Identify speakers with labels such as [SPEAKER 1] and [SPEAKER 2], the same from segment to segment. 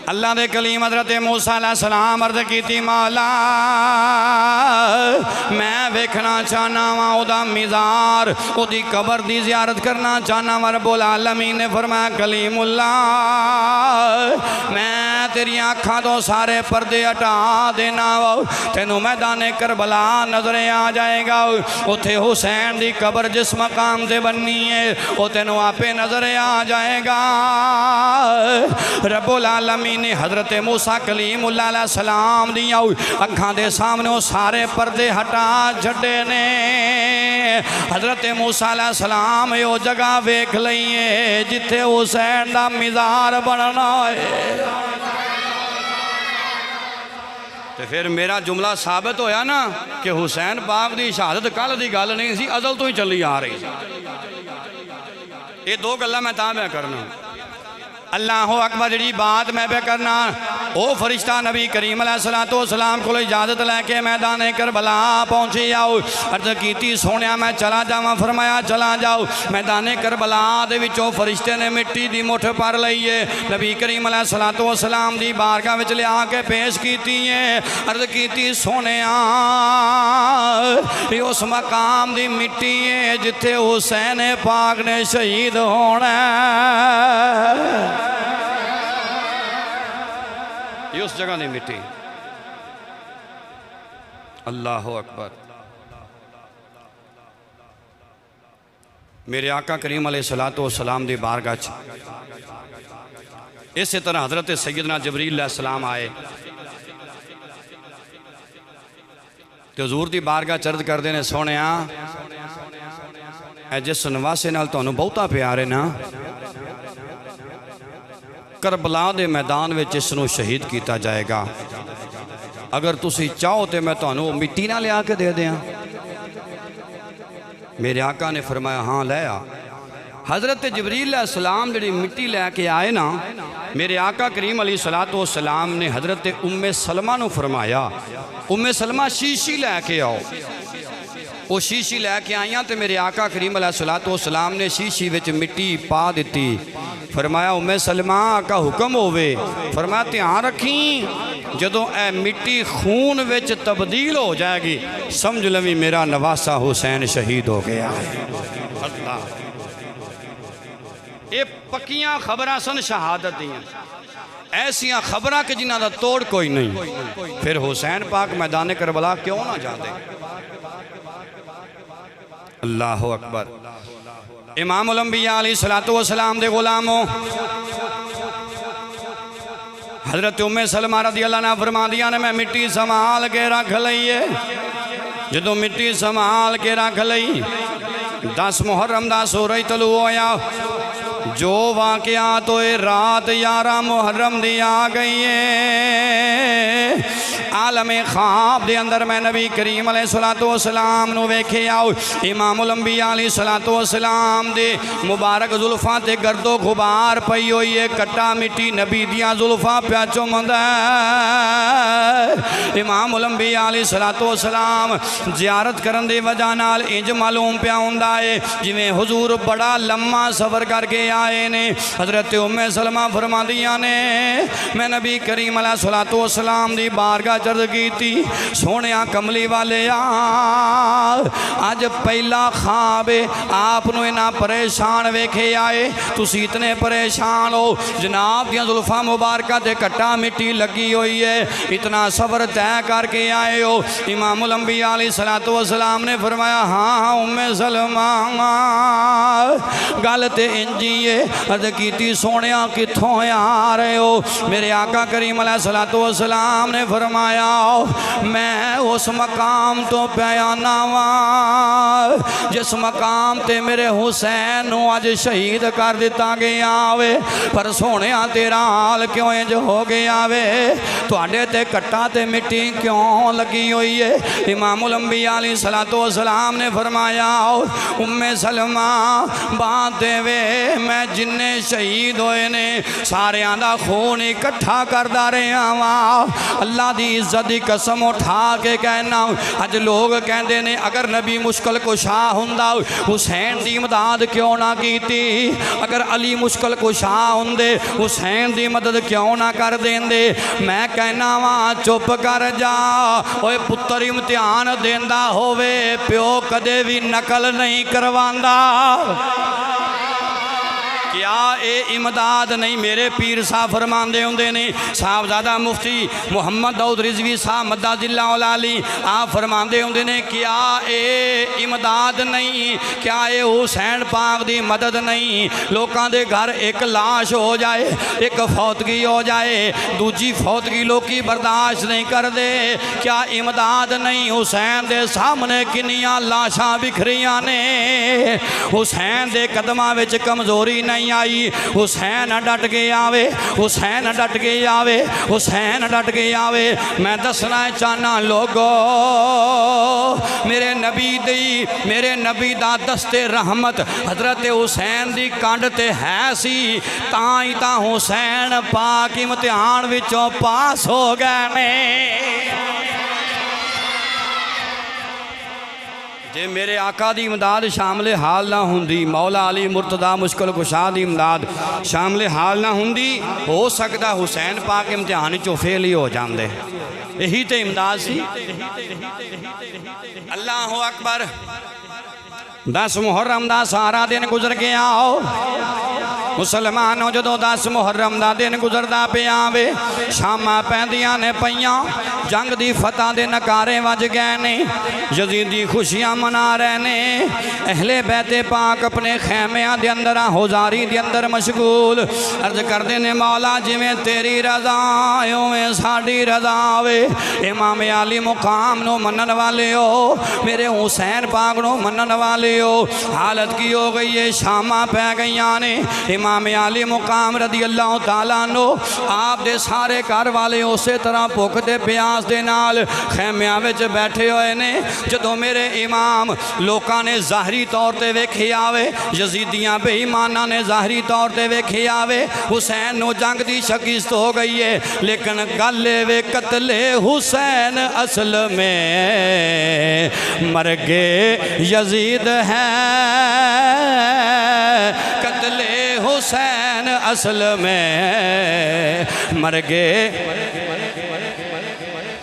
[SPEAKER 1] अल्लाह दे कलीम हज़रत मूसा अलैहिस्सलाम अर्ज़ कीती मौला मैं वेखना चाहना वा उदा मिज़ार उदी कबर दी ज़ियारत करना चाहना वा। रब्बुल आलमीन ने फरमाया कलीमुल्लाह मैं तेरी अखां तो सारे पर्दे हटा देना वा तेनों मैदाने करबला नजर आ जाएगा। उथे हुसैन दी कबर जिस मकाम से बननी है वो तेनों आपे नजर आ जाएगा। रब्बुल आलमीन ने हज़रत मूसा कलीमुल्लाह अलैहिस्सलाम दी अखां दे सामने वो सारे पर्दे हटा छड्डे ने। हज़रत मूसा अलैहिस्सलाम यो जगह वेख लईए जिथे हुसैन दा मिज़ार बनना है। तो फिर मेरा जुमला साबित होया ना कि हुसैन पाक दी शहादत कल दी गल नहीं सी, अज़ल तो ही चली आ रही। ये दो गल्लां मैं तां मैं करना। अल्लाह अकबर जी बात मैं पे करना ओ फरिश्ता नबी करीम अलैहिस्सलाम को इजाजत लैके मैदान करबला पहुंची आओ। अर्ज की सोने मैं चला जावा, फरमाया चला जाओ। मैदान करबला दे विचों फरिश्ते ने मिट्टी दी मुठ भर लई है, नबी करीम अलैहिस्सलाम दी बारगाह विच लिया के पेश की है। अर्ज की सोने उस मकाम दी मिट्टी है जिथे हुसैन पाक ने शहीद होना। ये उस जगह नहीं मिट्टी। अल्लाह अकबर। मेरे आका करीम अलैहिस्सलाम दी बारगाह च इस तरह हज़रत सैयदना जबरील अलैहिस्सलाम आए तो हुजूर दी बारगाह चर्ज करते हैं सोने जिस नवासे नाल तुहानू बहुता प्यार है ना, करबला दे मैदान में इसनू शहीद किया जाएगा। अगर तुसी चाहो तो मैं तुहानू मिट्टी ना लिया के दे दियां। मेरे आका ने फरमाया हाँ ले आ। हज़रत जबरील अलैहिस्सलाम जी मिट्टी लैके आए ना, मेरे आका करीम अलैहिस्सलाम ने हज़रत उम्मे सलमा नू फरमाया उम्मे सलमा शीशी लैके आओ। वो शीशी लैके आईयां तो मेरे आका करीम अलैहिस्सलाम ने शीशी विच मिट्टी पा दी। फरमाया उम्मे सलमा का हुक्म होवे। फरमाया ध्यान रखी जदों ए मिट्टी खून विच तब्दील हो जाएगी समझ लवी मेरा नवासा हुसैन शहीद हो गया। अल्लाह ये पक्कियां खबरां सन शहादत दियां, ऐसियां खबरां कि जिन्हां दा तोड़ कोई नहीं। फिर हुसैन पाक मैदान करबला क्यों ना जाते। अल्लाह अकबर। इमामुल अंबिया अलैहिस्सलातु वस्सलाम दे गुलामों हज़रत उम्मे सलमा रज़ियल्लाहु अन्हा फरमांदियां ने मैं मिट्टी संभाल के रख लई है। जदों मिट्टी संभाल के रख लई 10 मुहर्रम दा सूरज तलू होया। जो वाक़ियात होए रात 11 मुहर्रम दी आ गई है। आलमे ख्वाब दे अंदर मैं नबी करीम अलैहिस्सलाम नू वेखे आओ। इमामुल अंबिया अलैहिस्सलाम दे मुबारक जुल्फां ते गर्दो गुबार पई हुई है। कट्टा मिट्टी नबी दियां जुल्फां प्या चुमदा। इमामुल अंबिया अलैहिस्सलाम ज़ियारत करन दी वजह नाल इंज मालूम प्या हुंदा है जिवें हुजूर बड़ा लम्मा सफ़र करके आए ने। हज़रत उम्मे सलमा फरमांदियां ने मैं नबी करीम अलैहिस्सलाम दी बारगाह चर्ज की थी। सोने कमली वाले अज पहला ख्वाब आपनू इन्ना परेशान वेखे आए। तुसी इतने परेशान हो जनाब दियां जुल्फां मुबारकां ते कट्टा मिट्टी लगी हुई है, इतना सफ़र तय करके आए हो। इमामुल अंबिया अलैहिस्सलाम ने फरमाया हाँ उम्मे सलमा गल ते इंजी है। अर्ज की सोने कित्थों आ रहे हो। मेरे आका करीम अलैहिस्सलाम ने फरमाया मैं उस मकाम तो बयाना वा जिस मकाम ते मेरे हुसैन नू अज शहीद कर दिता गया वे। पर सोने तेरा हाल क्यों इंज हो गया वे, तुहाडे ते कट्टा ते मिट्टी क्यों लगी हुई है। इमामुल अंबिया अलैहिस्सलाम ने फरमाया उम्मे सलमा बात देवे मैं जिन्ने शहीद होए ने सारियां दा खून इकट्ठा करदा रहा वा। अल्लाह दी इज्जत की कसम उठा के कहना, अज लोग कहते ने अगर नबी मुश्किल कुशा हुंदा हुसैन की इमदाद क्यों ना की, अगर अली मुश्किल कुशा होंदे हुसैन की मदद क्यों ना कर देंदे। मैं कहना वा चुप कर जा, ओए पुत्र इम्तिहान देंदा होवे प्यो कदे भी नकल नहीं करवांदा। क्या ये इमदाद नहीं मेरे पीर साहब फरमाते होंगे ने, साहबजादा मुफ्ती मुहम्मद दाऊद रिजवी साहब मद्दाजिल्लाहुल-आली आप फरमाते होंगे ने, क्या ये इमदाद नहीं, क्या ये हुसैन पाक की मदद नहीं। लोगों के घर एक लाश हो जाए, एक फौतगी हो जाए, दूजी फौतगी लोग बर्दाश्त नहीं करते, क्या इमदाद नहीं। हुसैन के सामने किनिया लाशा बिखरिया ने, हुसैन के कदमां विच कमजोरी नहीं आई। हुसैन डट के आवे, हुसैन डट के आवे, हुसैन डट के आवे। मैं दसना चाहना लोगो, मेरे नबी दा दस्ते रहमत हजरत हुसैन दी कंड ते है सी, तां ही तां हुसैन पाक इम्तिहान विचों पास हो गए ने। जे मेरे आका दी इमदाद शामिल हाल ना हुंदी, मौला अली मुर्तदा मुश्किल कुशा दी इमदाद शामिल हाल ना हुंदी, हो सकता हुसैन पाक इम्तिहान चो फेल ही हो जाते। यही तो इमदाद सी। अल्लाह अकबर। 10 मुहर्रम का सारा दिन गुजर गया। मुसलमानों जो 10 मुहर्रम का दिन गुजरता पिया वे, शामां पैंदियां ने पईयां, जंग की फतह के नकारे वज गए ने, यजीदी खुशियां मना रहे ने। अहले बैते पाक अपने खैमियां के अंदर हुजारी के अंदर मशगूल, अर्ज करते ने मौला जिमें तेरी रजा उवें साडी रजा वे। इमाम अली मुकाम नो मनन वाले हो, मेरे हुसैन पाक नो मनन वाले हो। हालत की हो गई है, शामां पै गई ने। इमाम अली मुकाम रदी अल्लाह तआला नो आप दे सारे घर वाले उस तरह भुख ते प्यास दे नाल खैमियां विच बैठे हुए ने। जदों मेरे इमाम लोकां ने ज़ाहरी तौर ते वेखे आवे, यजीदियां बेईमानां ने ज़ाहरी तौर ते वेखे आवे, हुसैन नो जंग दी शिकस्त हो गई है, लेकिन गल वे कतले हुसैन असल में मर गए यजीद है। कतले हुसैन असल में मर गए,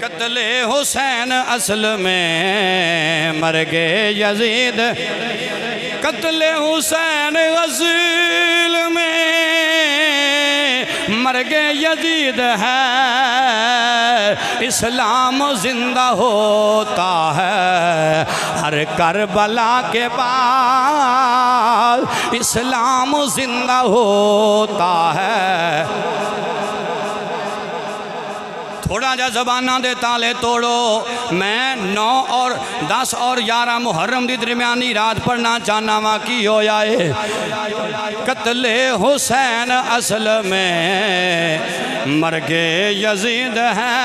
[SPEAKER 1] कत्ले हुसैन असल में मर गए यजीद। कत्ले हुसैन असल में मर गए यजीद है। इस्लाम जिंदा होता है हर करबला के बाद, इस्लाम जिंदा होता है। थोड़ा जा ज़बाना दे ताले तोड़ो। मैं 9 और 10 और 11 मुहर्रम की दरमियानी रात पढ़ना चाहना वा की होया है। कत्ले हुसैन असल में मर गए यजीद है।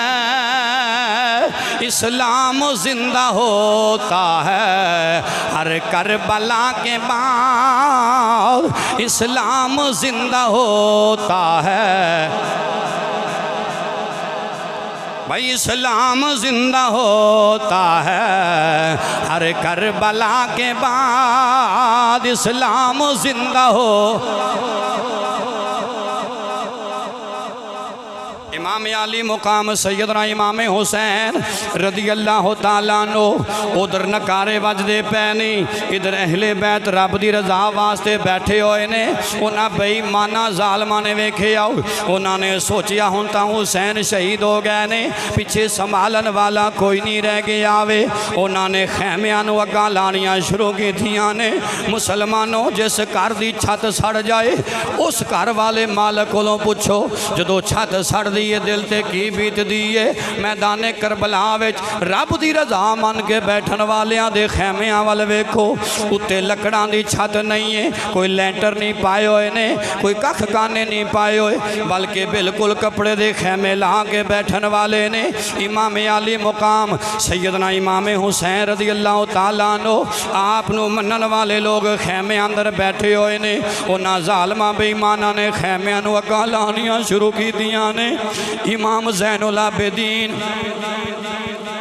[SPEAKER 1] इस्लाम जिंदा होता है हर करबला के बाद, इस्लाम जिंदा होता है भाई, इस्लाम जिंदा होता है हर करबला के बाद, इस्लाम जिंदा हो। इमाम अली मुकाम सैयदना इमाम हुसैन रदी अल्लाह तआला नो उधर नकारे वजदे पै ने, इधर अहले बैत रब दी रजा वास्ते बैठे हुए ने। उन्हां बेईमाना जालमां ने वेखे आओ, उन्होंने सोचिया हुण तां हुसैन शहीद हो गए ने, पिछे संभालन वाला कोई नहीं रह गया वे। उन्होंने खैमियां नूं अग्गां लाणियां शुरू कीतियां ने। मुसलमानों, जिस घर की छत सड़ जाए उस घर वाले मालक कोलों पुछो, जदों छत सड़दी है दिल ते की बीतदी है। मैदाने करबला विच रब दी रजा मन के बैठन वालियां दे खैमियां वाल वेखो, उत्ते लकड़ां दी छत नहीं है, कोई लैंटर नहीं पाए हुए ने, कोई कख काने नहीं पाए हुए, बल्कि बिल्कुल कपड़े दे खैमे ला के बैठन वाले ने। इमाम अली मुकाम सैयदना इमाम हुसैन रदी अल्लाह तआला नो आप नूं मनन वाले लोग खैमे अंदर बैठे हुए ने। उन्हां जालमां बेईमानां ने खैमियां नूं अग्गां लाणियां शुरू कीतियां ने। इमाम ज़ैनुल आबिदीन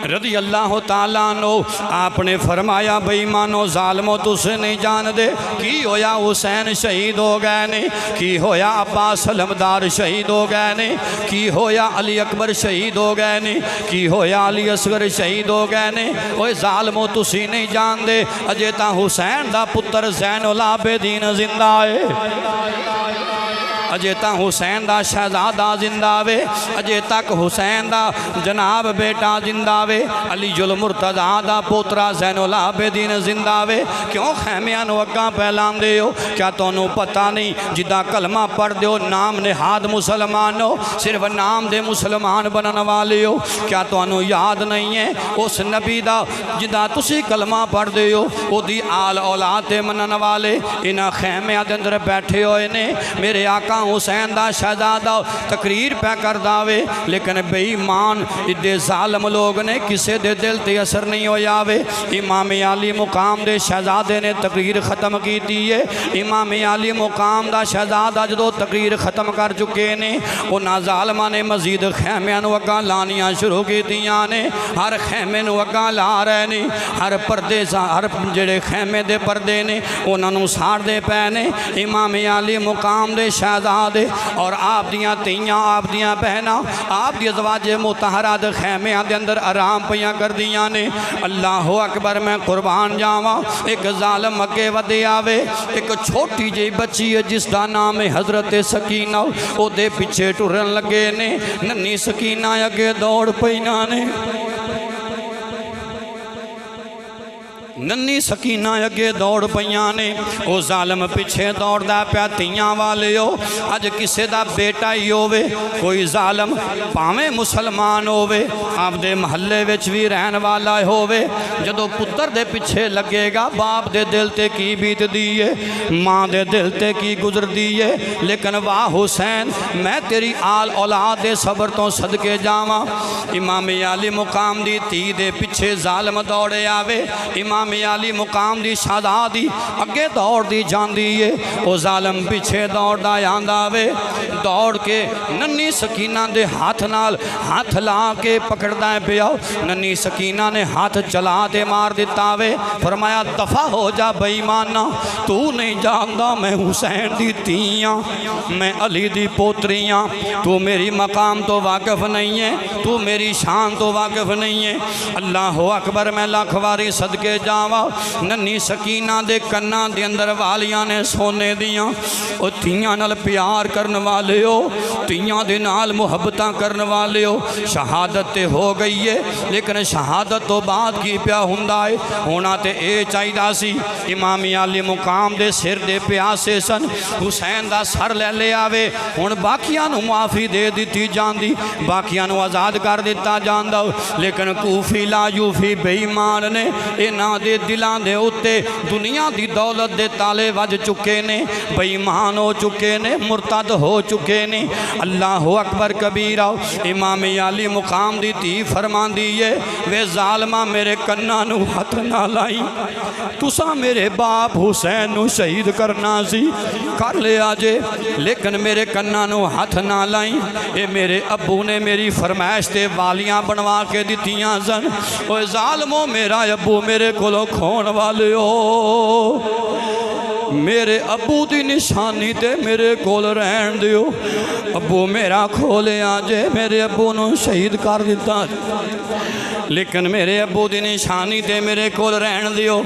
[SPEAKER 1] रज़ी अल्लाह ताला नो आपने फरमाया बेईमानो ज़ालमो तुसे नहीं जानते की होया हुसैन शहीद हो गए ने, की होया अब्बास सलमदार शहीद हो गए ने, की होया अली अकबर शहीद हो गए ने, की होया अली असगर शहीद हो गए ने। ओए ज़ालमो तुसी नहीं जानते अजे तां हुसैन दा पुत्र ज़ैनुल आबिदीन जिंदा है, अजे तक हुसैन दा शहजादा जिंदा वे, अजे तक हुसैन दा जनाब बेटा जिंदा वे, अली जुल मुर्तज़ा दा पोतरा ज़ैनुल आबिदीन जिंदा वे। क्यों खैमियां नूं अग्गां फैलांदे हो? क्या तुहानूं पता नहीं जिदा कलमा पढ़दे हो नाम निहाद मुसलमान हो, सिर्फ नाम दे मुसलमान बनन वाले हो? क्या तुहानूं याद नहीं है उस नबी दा जिदा तुसी कलमा पढ़दे हो ओदी आल औलाद ते मनन वाले इन्हां खैमियां दे अंदर बैठे होए ने। मेरे आका हुसैन दा शहजादा तकरीर पै करदा वे, लेकिन बेईमान इदे ज़ालम लोग ने किसे दे दिल ते असर नहीं होया वे। इमाम अली मुकाम दे शहजादे ने तकरीर ख़त्म की है। इमाम अली मुकाम दा शहजादा जो तकरीर ख़त्म कर चुके ने उन्हां ज़ालमां ने मजीद खैमियां नूं अग्गां लानियां शुरू कीतियां ने। हर खैमे नूं अग्गां ला रहे ने, हर पर्दे हर जेड़े खैमे दे पर्दे ने उन्हां नूं साड़दे पै ने। इमाम अली मुकाम दे शहजादे और आप दियां तियां आप दियां बहना आप दी अज़वाजे मुतहरा दे खैमियां दे अंदर आराम पियां कर दियां ने। अल्लाह अकबर मैं कुर्बान जावा। एक ज़ालम अगे वधे आवे, एक छोटी जी बच्ची है जिसका नाम है हज़रत सकीना, ओदे पिछे टुरन लगे ने। नन्ही सकीना अगे दौड़ पईयां ने, नन्नी सकीना अगे दौड़ पईयां ने। वो ज़ालम पिछे दौड़दा पिया तियां वाले हो। अज किसी का बेटा ही होवे कोई ज़ालम भावें मुसलमान होवे आपदे महल्ले विच भी रहन वाला होवे, जदों पुत्र दे पिछे लगेगा बाप दे दिल ते की बीतदी है, माँ दे दिल ते की गुजरदी है। लेकिन वाह हुसैन मैं तेरी आल औलाद दे सबर तो सदके जावां। इमाम अली मुकाम दी धी दे पिछे ज़ालम दौड़े आवे, इमाम अली मुकाम दी शहजादी अगे दौड़दी जांदी है। वो ज़ालम पिछे दौड़दा आंदा वे, दौड़ के नन्नी सकीना दे हाथ नाल हाथ ला के पकड़दा पिया। नन्नी सकीना ने हाथ चला ते मार दिता वे। फरमाया दफा हो जा बेईमाना, तू नहीं जानदा मैं हुसैन दी धी हां, मैं अली दी पोतरी हां, तू मेरी मकाम तो वाकिफ नहीं है, तू मेरी शान तो वाकिफ नहीं है। अल्लाह अकबर मैं लख वारी सदके जा। नन्ही सकीना दे कन्ना दे अंदर वालियां ने सोने दियां। ओ तियां नाल प्यार करन वाले हो, तियां दे नाल मुहब्बतां करन वाले हो। शहादत ते हो गई है, लेकिन शहादत तो बाद की पिया हुंदा है? होना ते ए चाहिदा सी इमाम अली मुकाम दे सिर दे प्यासे सन, हुसैन दा सर ले ले आवे। हुण बाकियां नूं माफ़ी दे दित्ती जांदी, बाकियां नूं आज़ाद कर दिता जांदा, लेकिन कूफी ला यूफी बेईमान ने इन्हां दे दिलां दे उत्ते दुनिया दी दौलत दे ताले वज चुके ने, बेईमान हो चुके ने, मुर्तद हो चुके ने। अल्लाह अकबर कबीरा। इमाम अली मुकाम दी धी फरमांदी है वे ज़ालमा मेरे कन्ना नूं हथ ना लाई, तुसा मेरे बाप हुसैन नूं शहीद करना सी कर लिया जे, लेकिन मेरे कन्ना नूं हथ ना लाई। ये मेरे अब्बू ने मेरी फरमाइश ते वालियां बनवा के दित्तियां सन। ओए ज़ालमो मेरा अब्बू मेरे कोलों खोण वाले हो, मेरे अब्बू की निशानी ते मेरे कोल रहन दियो। अब्बू मेरा खोलिया जे मेरे अब्बू नूं शहीद कर दिता, लेकिन मेरे अब्बू की निशानी ते मेरे कोल रहन दियो।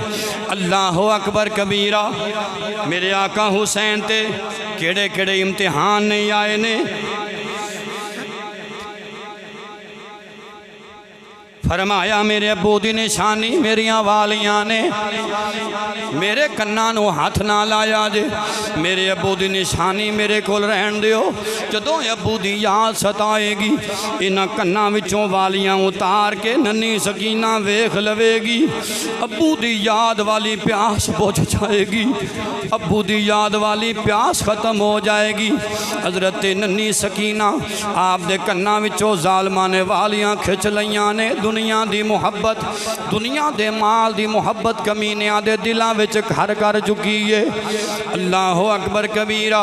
[SPEAKER 1] अल्लाह अकबर कबीरा। मेरे आका हुसैन ते केड़े केड़े इम्तिहान नहीं आए ने। फरमाया मेरे अब्बू की निशानी मेरिया वालियां ने, मेरे कन्ना नूं हथ ना लाया जे, मेरे अब्बू की निशानी मेरे कोल रहन दियो। जदों अब्बू की याद सताएगी इन्हां कन्ना विचों वालियां उतार के नन्ही सकीना वेख लवेगी, अब्बू की याद वाली प्यास बुझ जाएगी, अब्बू की याद वाली प्यास खत्म हो जाएगी। हज़रत नन्ही सकीना आप दे कन्ना विचों ज़ालमां ने वालियां खिंच लईयां ने। दुनिया दी मुहब्बत, दुनिया दे माल दी मुहब्बत कमीनियां दे दिलां विच घर कर चुकी है। अल्लाह अकबर कबीरा।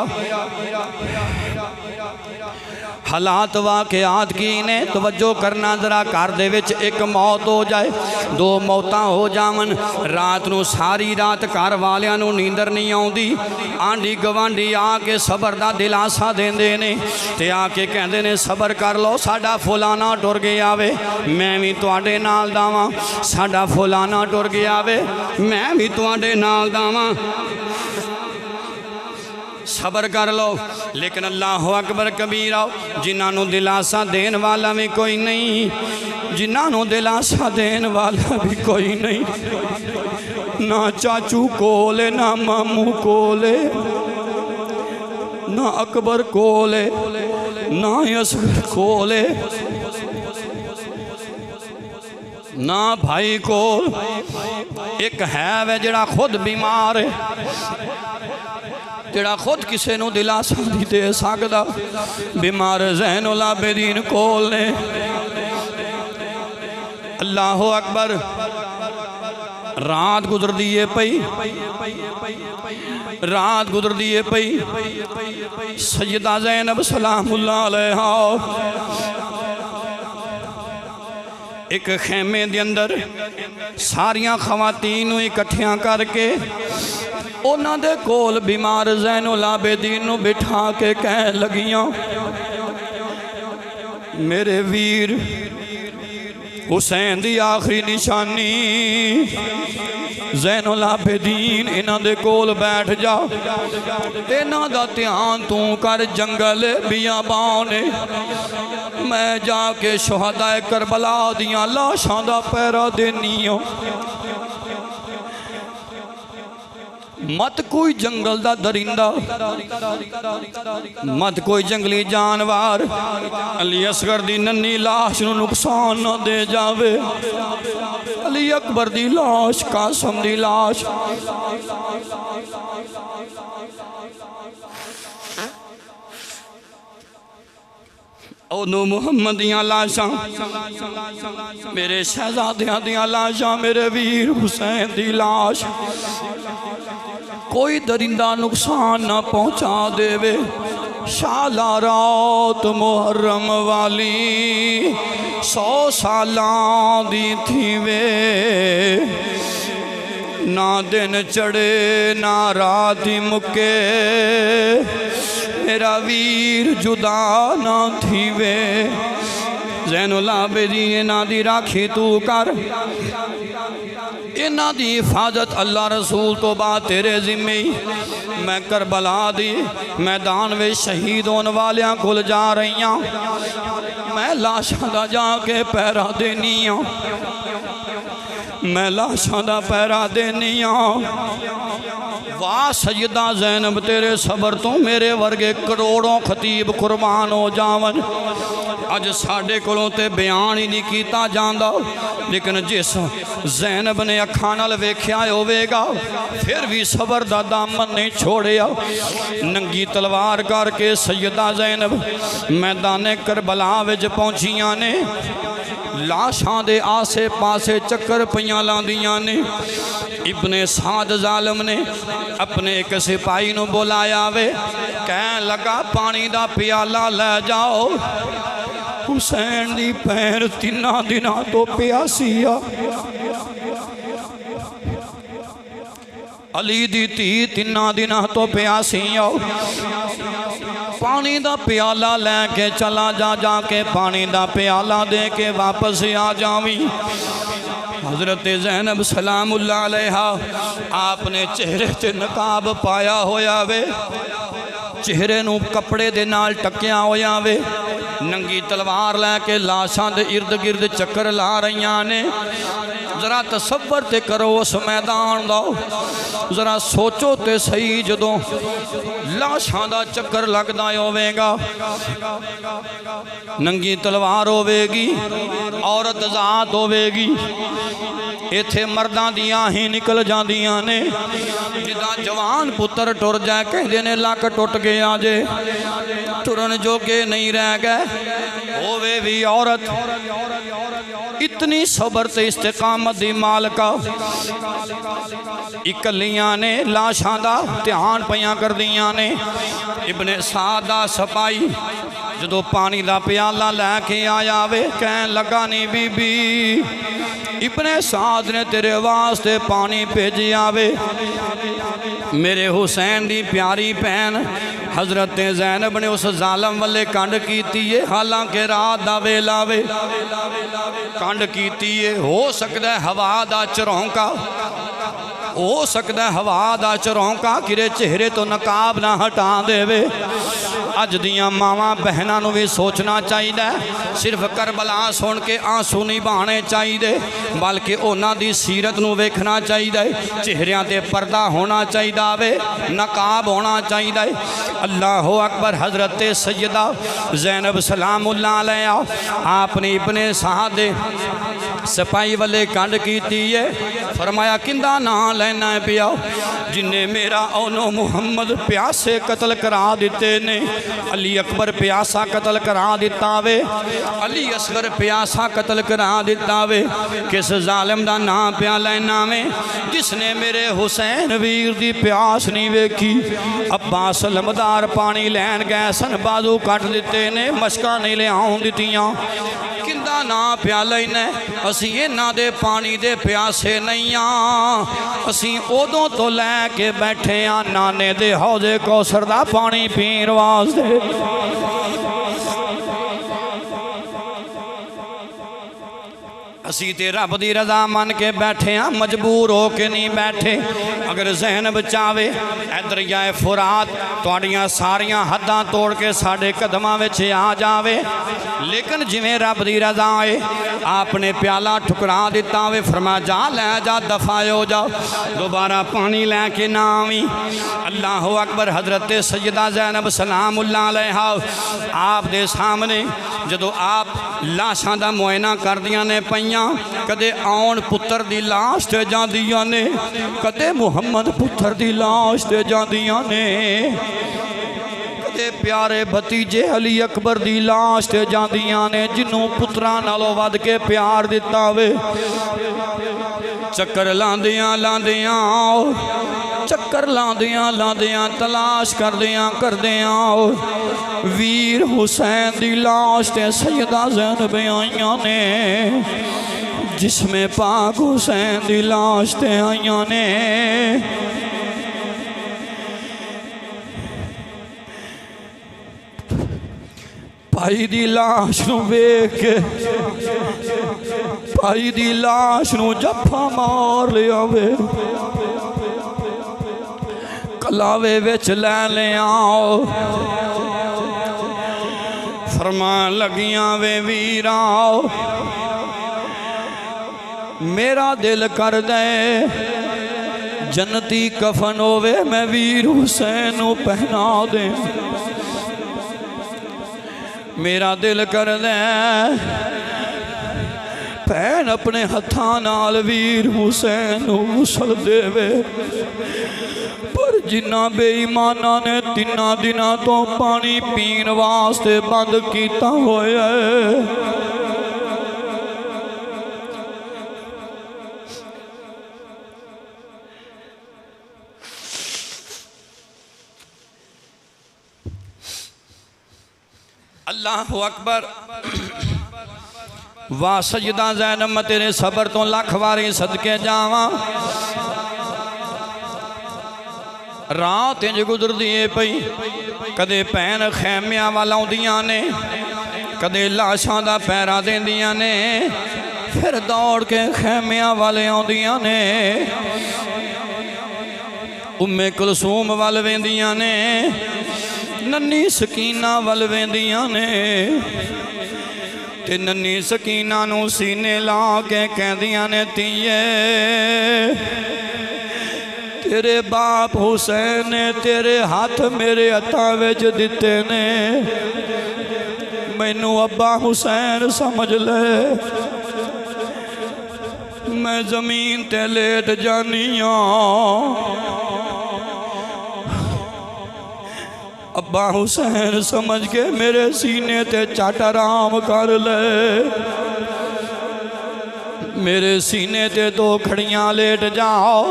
[SPEAKER 1] हालात वाक़यात की ने तवज्जो करना जरा। घर दे विच एक मौत हो जाए, दो मौतां हो जावन, रात नूं सारी रात घर वालियां नूं नींदर नहीं आउंदी। आंढी गवांढी आके सबर दा दिलासा देंदे ने ते आके कहंदे ने सबर कर लो, साडा फलाना टुर गया वे, मैं भी तुहाडे नाल दावां। साडा फलाना टुर गया वे, मैं भी तुहाडे नाल दावां। सबर कर लो। लेकिन अल्लाह अकबर कबीरा, जिन्होंने दिलासा देन वाला भी कोई नहीं, जिन्होंने दिलासा देन वाला भी कोई नहीं। ना चाचू कोले, ना मामू कोले, ना अकबर कोले, ना असगर कोले, ना भाई कोल। एक है वे जिहड़ा खुद बीमार है, जिहड़ा खुद किसी नूं दिलासा नहीं दे सकदा। बीमार ज़ैनुल आबिदीन कोल ने। अल्लाह अकबर। रात गुजरदी है पई, रात गुजरदी है पई। सैयदा ज़ैनब सलामुल्लाह अलैहा एक खेमे दे अंदर सारियां खवातीन नूं इकट्ठियां करके उन्हां दे कोल बीमार ज़ैनुल आबिदीन नूं बिठा के कह लगियां, मेरे वीर हुसैन दी आखिरी निशानी ज़ैनुल आबिदीन, इन्हां दे कोल बैठ जा, इन्हां दा ध्यान तू कर। जंगल बियाबान मैं जाके शुहदाए करबला दियां लाशां दा पैरा देनी हो। मत कोई जंगल दा दरिंदा, मत कोई जंगली जानवर अली असगर दी नन्ही लाश नूं नुकसान ना दे जावे। अली अकबर दी लाश, कासम दी लाश, ओनू मुहम्मद दियां लाशां, मेरे शहजादियां दियां लाशां, मेरे वीर हुसैन दी लाश, कोई दरिंदा नुकसान ना पहुंचा देवे। शाला रात मुहर्रम वाली 100 सालां दी थी वे, ना दिन चढ़े ना रात मुके, मेरा वीर जुदा ना थी वे। ज़ैनुल आबिदीन इन्हां दी राखी तू कर, इन्हां दी हिफाजत अल्लाह रसूल तो बाद तेरे जिम्मे। मैं करबला दी मैदान में शहीद होने वालियां कोल जा रही हूँ, मैं लाशां दा जाके पैरा देनी हूँ, मैं लाशां दा पैरा देनी हूँ। वाह सैयदा ज़ैनब तेरे सबर तो मेरे वर्गे करोड़ों खतीब कुर्बान हो जावन। अज साढ़े कोलों ते बयान ही नहीं किया जाता, लेकिन जिस ज़ैनब ने अखां नाल वेख्या होवेगा फिर भी सबर दा दामन नहीं छोड़िया। नंगी तलवार करके सैयदा ज़ैनब मैदाने करबला विच पहुंचियां ने, लाशां दे आसे पासे चक्कर पईयां लांदियां ने। इब्ने साद जालम ने अपने एक सिपाही नूं बुलाया वे, कह लगा पानी दा प्याला लै जाओ, हुसैन दी भैन 3 दिनां तो प्यासी आ, अली दी धी 3 दिनां तो प्यासी आ, पानी दा प्याला लैके चला जा, जाके पानी दा प्याला दे के वापस आ जावी। हज़रत ज़ैनब सलामुल्लाह अलैहा आपने चेहरे ते नकाब पाया होया वे, चेहरे नूं कपड़े दे नाल टकिया होया वे, नंगी तलवार लैके लाशां दे इर्द गिर्द चक्कर ला रही ने। जरा तसव्वुर ते करो उस मैदान दा, जरा सोचो ते सही, जदों लाशां दा चक्कर लगदा होवेगा, नंगी तलवार होवेगी, औरत ज़ात होवेगी, इत्थे मर्दां दियां ही निकल जांदियां ने। जिदा जवान पुत्र टुर जाए कहते ने लक टुट गया जे, टुरन जोगे नहीं रह गए। होवे भी औरत इतनी सबर ते इस्तिकामत दी मालका, इकलियां ने लाशां दा ध्यान पईयां करदियां ने। इब्ने साद दा सपाई जदों पानी दा प्याला लैके आया वे कहन लगा नी बीबी इब्ने साद ने तेरे वास्ते पानी भेजिया वे। मेरे हुसैन दी प्यारी भैन हजरत ज़ैनब ने उस जालम वाले कंड कीती है, हालांकि रात दा वेला वे कंड कीती है। हो सकता है हवा दा झरोंका, हो सकता है हवा दा झरोंका किरे चेहरे तो नकाब ना हटा देवे। अज दियां मावां बहनां नूं भी सोचना चाहिए, सिर्फ करबला सुन के आंसू नहीं बहाने चाहिए, बल्कि उन्हां दी सीरत नूं वेखना चाहिए। चेहरियां ते पर्दा होना चाहिए वे, नकाब होना चाहिए। अल्लाह अकबर। हजरत सैयदा ज़ैनब सलामुल्लाह अलैहा आपने इब्ने साद दे सिपाही वाले कंड कीती है। फरमाया किंदा नां लेना है पिया जिन्हें मेरा ओनो मुहम्मद प्यासे कतल करा दिते ने। अली अकबर प्यासा कतल करा दिता वे, अली असगर प्यासा कतल करा दिता वे। किस जालिम दा नाम प्या लेना वे जिसने मेरे हुसैन वीर दी प्यास नहीं वेखी। अब्बास लमदार पानी लैन गए सन, बाजू कट दिते ने, मशका नहीं लियाउन दित्तियां। किंदा ना प्या लेना असी इन्हां दे पानी दे प्यासे नहीं हाँ, असी उदों तो लैके बैठे हाँ नाने दे हौजे कौसर दा पानी पीण वास्ते। असी ते रब दी रजा मन के बैठे हाँ, मजबूर हो के नहीं बैठे। अगर ज़ैनब चावे इधर जाए फुरात तुहाड़ियां सारियां हद्दां तोड़ के साडे कदमां विच आ जावे, लेकिन जिवें रब दी रजा है आपने प्याला ठुकरा दिता वे। फरमाया जा लै जा, दफा हो जाओ, दोबारा पानी लैके ना आवी। अल्लाह अकबर। हजरत सैयदा ज़ैनब सलामुल्लाह अलैहा आप दे सामने जदों आप लाशां दा मुआयना करदियां ने पईयां, कदे आउण पुत्र दी लाश ते जांदियां ने, कदे मुहम्मद पुत्र दी लाश ते जांदियां ने, कदे प्यारे भतीजे अली अकबर दी लाश ते जांदियां ने जिन्हों पुत्रा नालों वध के प्यार दिता वे। चक्कर लांदियां लांदियां चक्कर लांदियां लांदियां तलाश करदियां वीर हुसैन दी लाश ते सैयदा ज़ैनब आईयां ने, जिसमें पाक हुसैन दी लाश ते आईयां ने। भाई दी लाश नूं वेख के भाई दी लाश नूं जफ्फा मार लिया वे, कलावे विच लै लिया। फरमान लगियां वे वीरा मेरा दिल कर दे जन्नती कफन होवे मैं वीर हुसैन नूं पहना दे। मेरा दिल कर दे भैन अपने हत्थां नाल वीर हुसैन नूं गुसल देवे, पर जिन्ना बेईमाना ने 3 दिनां तो पानी पीण वास्ते बंद कीता होया है। अल्लाह अकबर। वाह सैयदा ज़ैनब मैं तेरे सबर तो लख वारी सदके जावां। रात इंज गुजरदी है पई, कदे भैन खैमियां वाल आउंदियां ने, कदे लाशां दा पैरा देंदियां ने, फिर दौड़ के खैमियां वाले आउंदियां ने, उम्मे कुलसूम वाल वेंदियां ने, नन्नी सकीना वल वेंदियां ने, ते नन्नी सकीना नूं सीने ला के कहदियां ने तीए तेरे बाप हुसैन ने तेरे हाथ मेरे हत्थां विच दिते ने, मैनू अब्बा हुसैन समझ ले। मैं जमीन ते लेट जानी हाँ, अब्बा हुसैन समझ के मेरे सीने ते चट आराम कर ले, मेरे सीने ते 2 खड़ियां लेट जाओ।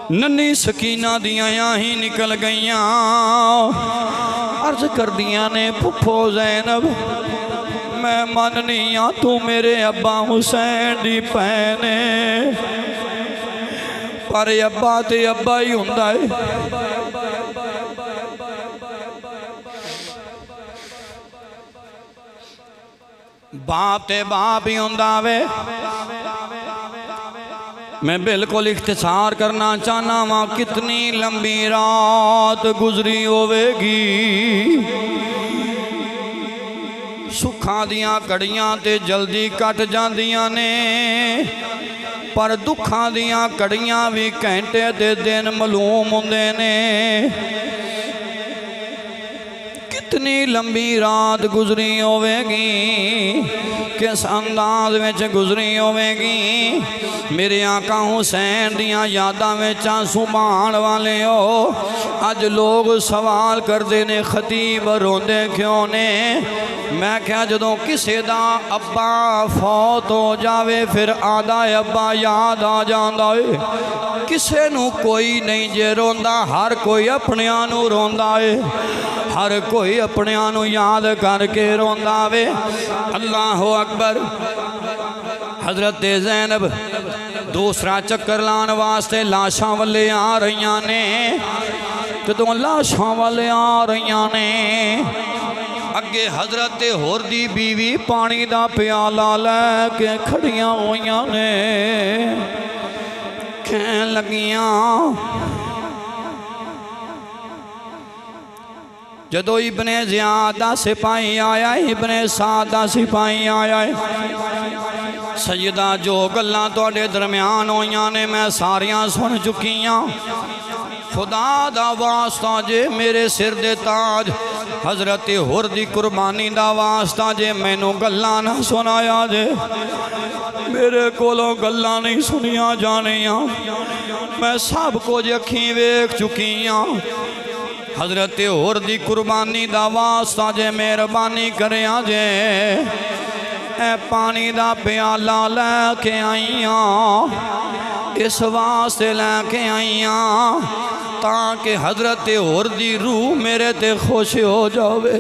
[SPEAKER 1] नन्ही सकीना दियां ही निकल गईयां, अर्ज कर दियां ने फुफो ज़ैनब मैं मननी हाँ तू मेरे अब्बा हुसैन दी भैन है, पर अब्बा ते अब्बा ही हुंदा है। बाप ते बाप ही हुंदा वे। मैं बिल्कुल इख्तिसार करना चाहना वहाँ कितनी लंबी रात गुजरी होवेगी। सुखा दियां कड़ियां ते जल्दी कट जांदियां ने, पर दुखा दियां कड़ियां भी घंटे ते दिन मालूम हुंदे ने। कितनी लंबी रात गुजरी होवेगी, किस अंदाज में गुजरी होवेगी। मेरे आका हुसैन दियां यादां विच आंसू बहाण वाले हो। अज लोग सवाल करते ने खतीब रोंदे क्यों ने। मैं क्या जदों किसी दा अब्बा फौत हो जावे फिर आदा अब्बा याद आ जांदा है। किसे नू कोई नहीं जे रोंदा, हर कोई अपनियां नू रोंदा है, हर कोई अपनियां नू याद करके रोंदा वे। अल्लाह अकबर। हजरत ज़ैनब दूसरा चक्कर लाने वास्ते लाशां वाले आ रही ने। जदों लाशां वाले आ रही ने, अगे हजरत होर दी बीवी पानी दा प्याला लैके खड़ियां होइयां ने। कहन लगियां जदों इब्ने ज़ियाद दा सिपाही आया, इब्ने साद दा सिपाही आया, सैयदा जो गल्लां तुहाडे दरम्यान होइयां ने मैं सारियां सुन चुकियां। खुदा दा वास्ता जे मेरे सिर दे ताज हजरत हुर दी कुर्बानी दा वास्ता जे मैनू गल्लां ना सुनाया जे, मेरे कोलों गल्लां नहीं सुनिया जानियां। मैं सब कुछ अखीं वेख चुकी हाँ। हजरत हुर दी कुर्बानी दा वास्ता जे मेहरबानी करिया जे, ए पानी दा प्याला लैके आई हाँ, इस वास्ते लैके आई हाँ ताकि हजरत हुर दी रूह मेरे ते खुश हो जावे।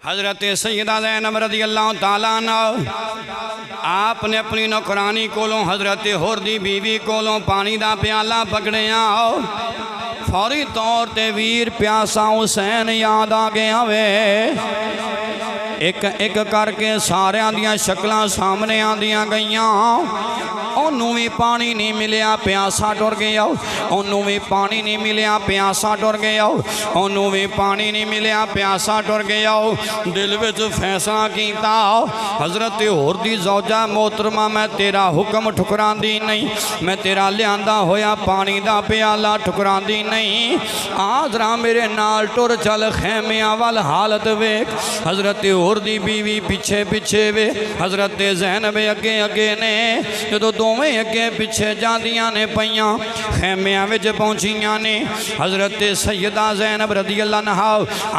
[SPEAKER 1] हजरत सैयदा ज़ैनब रज़ी अल्लाह ताला अन्हा आपने अपनी नौकरानी कोलों हजरत हुर दी बीवी कोलों पानी दा प्याला पकड़िया। फौरी तौर ते वीर प्यासा हुसैन याद आ गया वे। एक एक करके सारियां दियां शक्लां सामने आंदियां गईयां। ओनू भी पानी नहीं मिलिया, प्यासा टुर गया। ओनू भी पानी नहीं मिलिया, प्यासा टुर गया। ओनू भी पानी नहीं मिलिया, प्यासा टुर गया। दिल विच फैसला कीता हजरत हुर दी ज़ौजा मोहतरमा मैं तेरा हुक्म ठुकरांदी नहीं, मैं तेरा लियांदा होया पानी दा प्याला ठुकरांदी नहीं। आ जरा मेरे नाल टुर चल खैमियां वाल हालत वेख। हजरत हुर दी बीवी पिछे पिछे वे, हजरत ज़ैनब अगे अगे ने। जदों दोवें अगे पिछे जांदियां ने पईयां खैमियां विच पहुंचियां ने। हजरत सैयदा ज़ैनब रज़ी अल्लाह अन्हा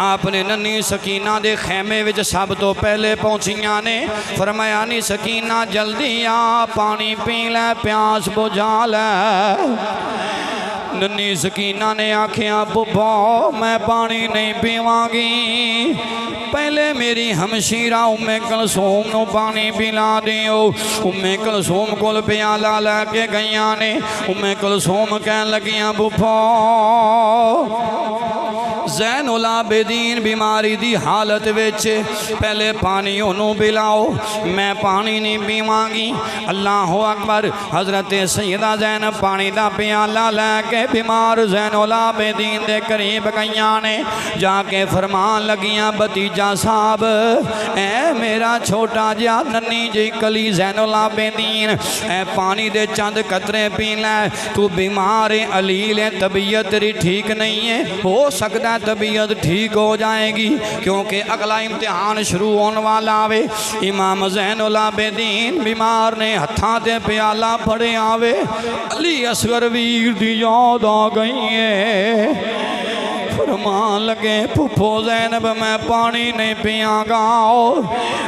[SPEAKER 1] आपने नन्ही सकीना दे खैमे विच सब तो पहले पहुंचियां ने। फरमाया नी सकीना जल्दी आ पानी पी लै, प्यास बुझा लै। नन्ही सकीना ने आखिया बुब्बो मैं पानी नहीं पीवांगी, पहले मेरी हमशीरा उम्मे कलसूम नू पानी पिला दियो। उम्मे कलसूम कोल प्याला लैके गईयां ने। उम्मे कलसूम कहन लगियां बुब्बो ज़ैनुल आबिदीन बीमारी दी हालत विच पहले पानी उन्होंने पिलाओ, मैं पानी नहीं पीवांगी। अल्लाह अकबर। हजरत सैयदा ज़ैनब पानी दा प्याला लैके बीमार ज़ैनुल आबिदीन दे करीब गईयां ने। जाके फरमान लगियां भतीजा साहब ऐ मेरा छोटा जिहा नन्ही जी कली ज़ैनुल आबिदीन ऐ पानी दे चंद कतरे पी लै, तू बीमार है अलील है, तबीयत तेरी ठीक नहीं है, हो सकता तबीयत ठीक हो जाएगी क्योंकि अगला इम्तिहान शुरू होने वाला आवे। इमाम ज़ैनुल आबिदीन बीमार ने हत्थां ते प्याला फड़े आवे। अली असगर वीर दी याद आ गई है। फरमान लगे फुफो ज़ैनब मैं पानी नहीं पियांगा,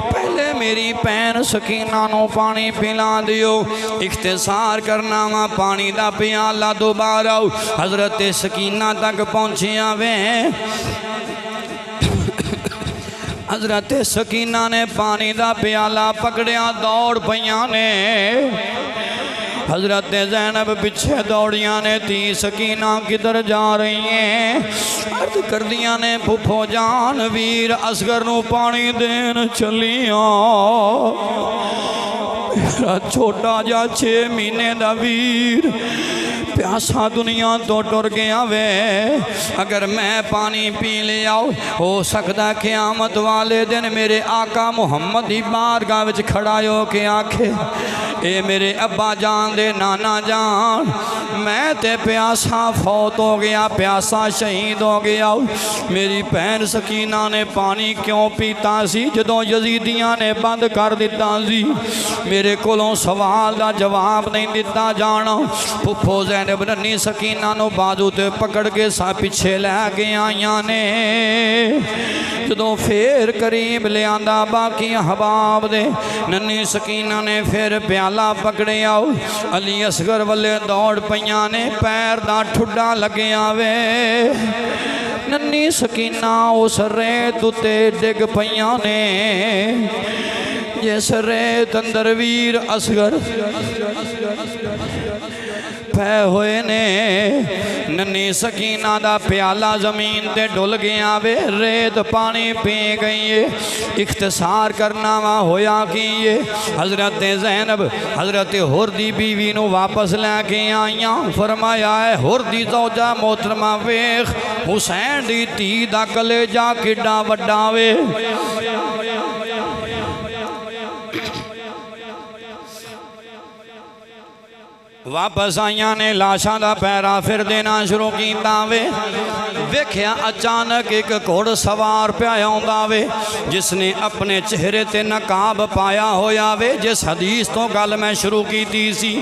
[SPEAKER 1] पहले मेरी भैन सकीना नू पानी पिला दियो। इख्तिसार करना वा पानी दा प्याला दोबारा हज़रत सकीना तक पहुँचिया वे। हज़रत सकीना ने पानी दा प्याला पकड़िया दौड़ पईयां ने। हज़रत ज़ैनब पीछे दौड़ियां ने ती सकीना किधर जा रही हैं। अर्ज कर दिया ने फुफो जान वीर असगर नू पानी देन चलियां। मेरा छोटा जा 6 महीने दा वीर प्यासा दुनिया तो टुर गया वे। अगर मैं पानी पी लिया हो सकता क़यामत वाले दिन मेरे आका मुहम्मद की बारगाह विच खड़ा हो के आखे ए मेरे अब्बा जान दे नाना जान मैं ते प्यासा फौत हो गया, प्यासा शहीद हो गया। मेरी भैन सकीना ने पानी क्यों पीता सी जदों यजीदियां ने बंद कर दिता सी। मेरे कोलों सवाल का जवाब नहीं दिता जाना। फुफो ज़ैनब नन्ही सकीना नू बाजू ते पकड़ के सा पिछे लैके आईयां ने। जदों फिर करीब लियांदा बाकी हबाब दे नन्ही सकीना ने फिर प्याला पकड़े आओ। अली असगर वाले दौड़ पईयां ने पैर दा ठुड्डा लग्या वे। नन्ही सकीना उस रेत उत्ते डिग पईयां ने जिस रेत अंदर वीर असगर पै होए ने। नन्ही सकीना दा प्याला जमीन ते डुल गया वे, रेत पानी पी गई है। इख्तिसार करना वा होया कि ये हज़रत ज़ैनब हज़रत हुर दी बीवी नू वापस लैके आईयां। फरमाया है हुर दी ज़ौजा मोहतरमा वेख हुसैन दी धी दा कलेजा किड्डा वड्डा वे। वापस आईया ने लाशा का पैरा फिर देना शुरू किया वे। वेख्या अचानक एक घुड़ सवार पिया आउंदा वे जिसने अपने चेहरे ते नकाब पाया होया वे। जिस हदीस तो गल मैं शुरू की सी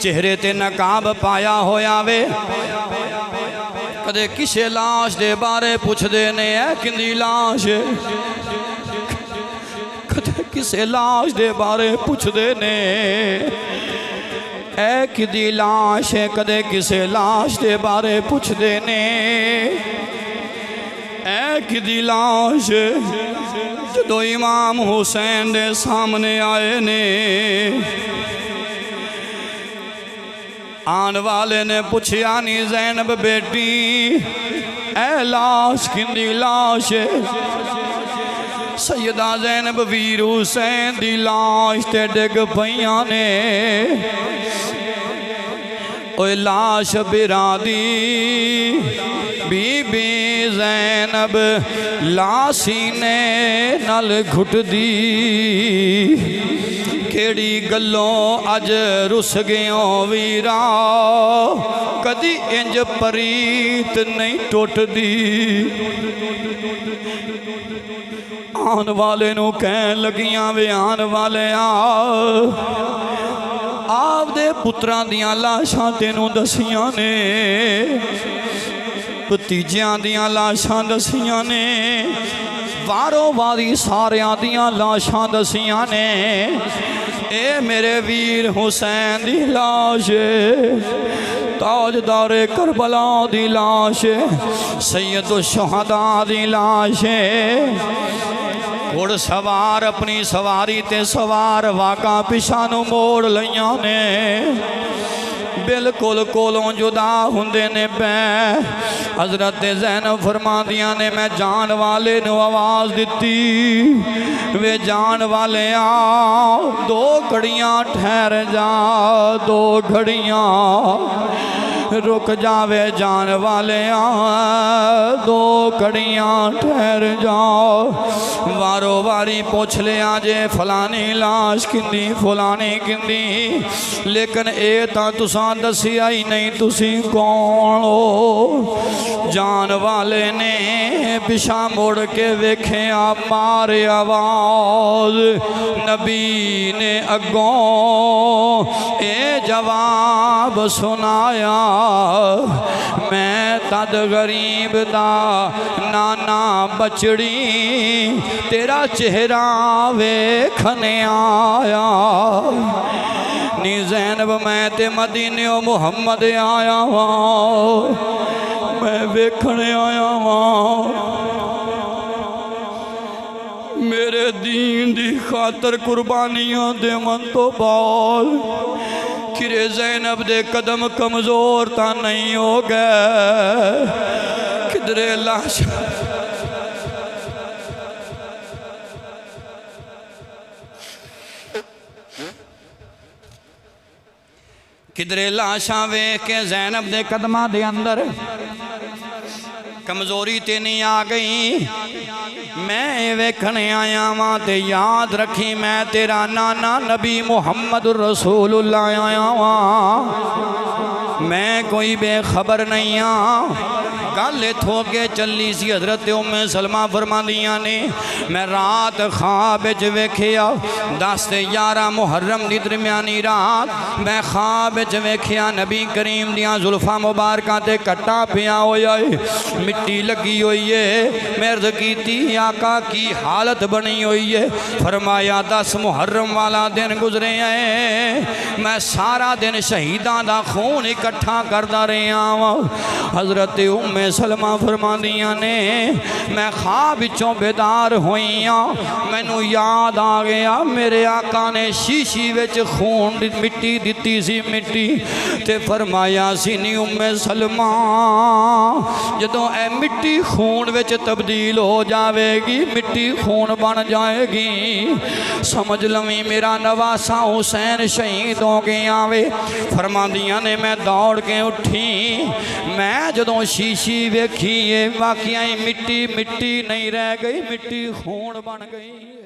[SPEAKER 1] चेहरे ते नकाब पाया होया वे। कदे किसे लाश दे बारे पुछदे ने किंदी लाश, कदे किसे लाश दे बारे पुछदे ने ऐ किदी लाश है, कदे किसे लाश दे बारे पुछदे ने ऐ किदी लाश। जदों इमाम हुसैन दे सामने आए ने आने वाले ने पूछया नी ज़ैनब बेटी ऐ लाश किंदी लाश है। सैयदा ज़ैनब वीर हुसैन दी लाश ते डिग पईयां ने। ओए लाश बिरादी बीबी ज़ैनब लासी ने नल घुटदी केड़ी गलों अज रुस गयो वीरा कदी इंज परीत नहीं टुटदी। आन वाले नू कहन लगियां वे आन वाले आप दे पुत्रां दियां लाशां तेनू दसियां ने, भतीजियां दियां लाशां दसियां ने, वारों वारी सारियां दियां लाशां दसियां ने। ए मेरे वीर हुसैन दी लाश ताजदारे करबला दी लाश सैयद शुहदा दी लाश। घुड़ सवार अपनी सवारी ते सवार वाका पिछा नू मोड़ लईयां ने। बिल्कुल कोलों जुदा हुंदे ने पै। हज़रत ज़ैनब फरमादियां ने मैं जान वाले नू आवाज़ दिती वे जान वाले आओ 2 घड़ियां ठहर जा 2 घड़ियां रुक जावे जान वाले 2 घड़ियां ठहर जाओ। वारो वारी पूछ लिया जे फलानी लाश किंदी फलानी किंदी, लेकिन ए तां तुसां दसिया ही नहीं तुसी कौन हो। जान वाले ने पिछा मुड़ के वेख्या मारे आवाज़ नबी ने अगों ए जवाब सुनाया, मैं तद गरीब दा नाना बचड़ी तेरा चेहरा वेखने आया। नी ज़ैनब मैं ते मदीने मुहम्मद आया वां, मैं वेखने आया वां। मेरे दीन दी खातर कुर्बानियां देवन तो बाद किरे ज़ैनब दे कदम कमज़ोर ता नहीं हो गए, किधरे लाश किधरे लाशां वेख के ज़ैनब दे कदमां दे अंदर कमज़ोरी ते नहीं आ गई। मैं वेखने आया वां ते याद रखी मैं तेरा नाना नबी मुहम्मद रसूलुल्लाह आया वां, मैं कोई बेखबर नहीं हाँ। गल इत्थों अगे चली सी। हज़रत उम्मे सलमा फरमांदियां ने मैं रात ख्वाब च वेखिया 10 ते 11 मुहर्रम दी दरम्यानी रात मैं ख्वाब च वेखिया नबी करीम दियां जुल्फां मुबारकां ते कट्टा पिया होया है, मिट्टी लगी हुई है। मैं अर्ज़ कीती आका की हालत बनी हुई है। फरमाया 10 मुहर्रम वाला दिन गुजरे है, मैं सारा दिन शहीदां दा खून इकट्ठा करदा रहा वां। हज़रत उम्मे सलमा फरमांदियां ने मैं ख्वाब विचों बेदार हुई हाँ, मैनू याद आ गया मेरे आका ने शीशी विच खून मिट्टी दिती सी, मिट्टी ते फरमाया सी नी उम्मे सलमा जदों ए मिट्टी खून विच तब्दील हो जाएगी, मिट्टी खून बन जाएगी, समझ लवी मेरा नवासा हुसैन शहीद हो गया वे। फरमांदियां ने मैं दौड़ के उठी, मैं जदों शीशी वेखी ये वाकई मिट्टी मिट्टी नहीं रह गई, मिट्टी खून बन गई।